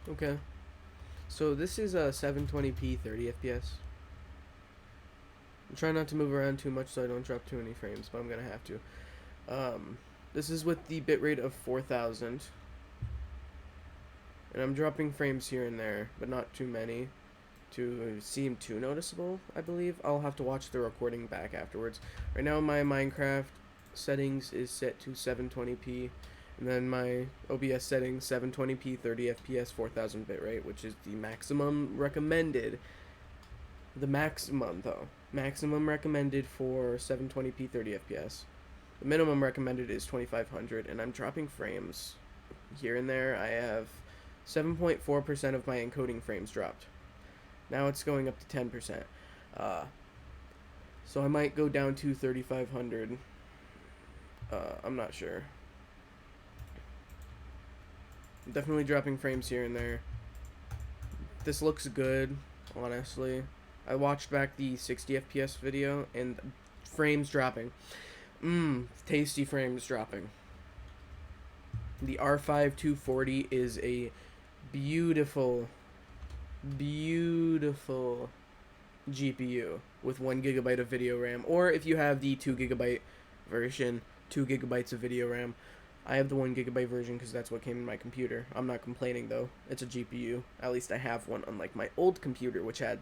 Okay. So this is a 720p 30fps. I'm trying not to move around too much so I don't drop too many frames, but I'm gonna have to. This is with the bitrate of 4000, and I'm dropping frames here and there, but not too many to seem too noticeable, I believe. I'll have to watch the recording back afterwards. Right now my Minecraft settings is set to 720p, and then my OBS settings 720p 30fps 4000 bitrate, which is the maximum recommended. The maximum though, maximum recommended for 720p 30fps. The minimum recommended is 2500, and I'm dropping frames here and there. I have 7.4% of my encoding frames dropped. Now it's going up to 10%. So I might go down to 3500. I'm not sure. I'm definitely dropping frames here and there. This looks good, honestly. I watched back the 60 FPS video and frames dropping. Tasty frames dropping. The R5 240 is a beautiful GPU with 1 GB of video RAM, or if you have the 2 GB version, 2 GB of video RAM. I have the 1 GB version because that's what came in my computer. I'm not complaining though. It's a GPU. At least I have one, unlike my old computer, which had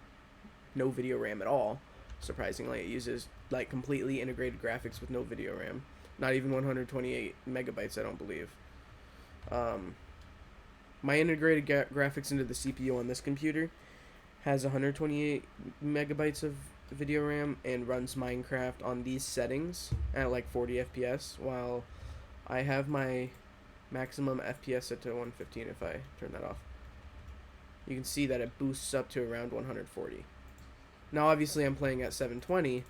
no video RAM at all. Surprisingly, it uses like completely integrated graphics with no video RAM. Not even 128 megabytes, I don't believe. My integrated graphics into the CPU on this computer has 128 megabytes of video RAM and runs Minecraft on these settings at like 40 FPS, while I have my maximum FPS set to 115 if I turn that off. You can see that it boosts up to around 140. Now obviously I'm playing at 720.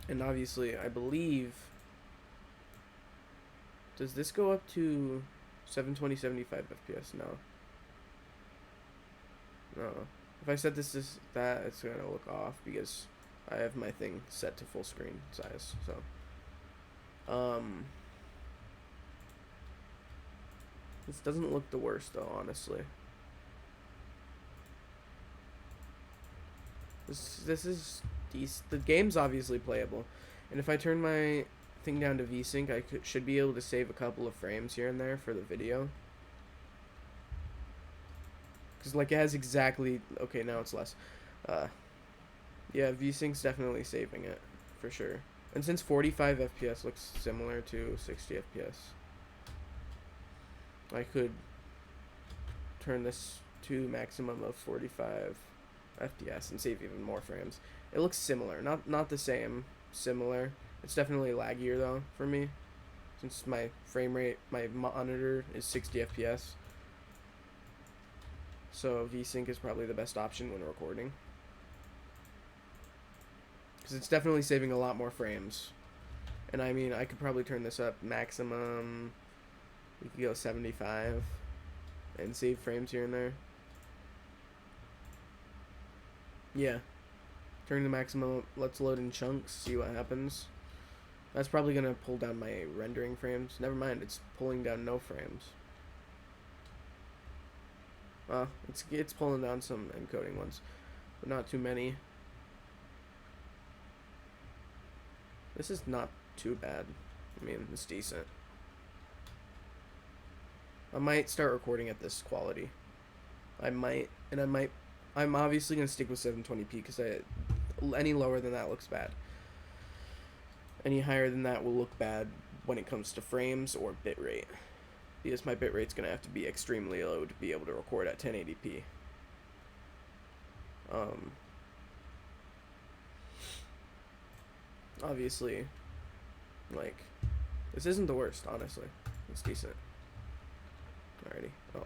And obviously I believe, does this go up to 720 75 FPS? No. If I set this to that, it's gonna look off because I have my thing set to full screen size. So this doesn't look the worst though, honestly. This is decent. The game's obviously playable, and if I turn my thing down to VSync, I should be able to save a couple of frames here and there for the video. Because like it has exactly, okay, now it's less. Yeah, VSync's definitely saving it for sure. And since 45 FPS looks similar to 60 FPS, I could turn this to maximum of 45 FPS and save even more frames. It looks similar, not the same, similar. It's definitely laggier though for me, since my frame rate, my monitor is 60 FPS. So VSync is probably the best option when recording, because it's definitely saving a lot more frames. And I mean, I could probably turn this up maximum. We could go 75 and save frames here and there. Yeah. Turn the maximum. Let's load in chunks, see what happens. That's probably going to pull down my rendering frames. Never mind, it's pulling down no frames. It's pulling down some encoding ones, but not too many. This is not too bad. I mean, it's decent. I might start recording at this quality. I'm obviously going to stick with 720p because any lower than that looks bad. Any higher than that will look bad when it comes to frames or bitrate, because my bitrate's going to have to be extremely low to be able to record at 1080p. Obviously, like, this isn't the worst, honestly. It's decent. Alrighty. Oh.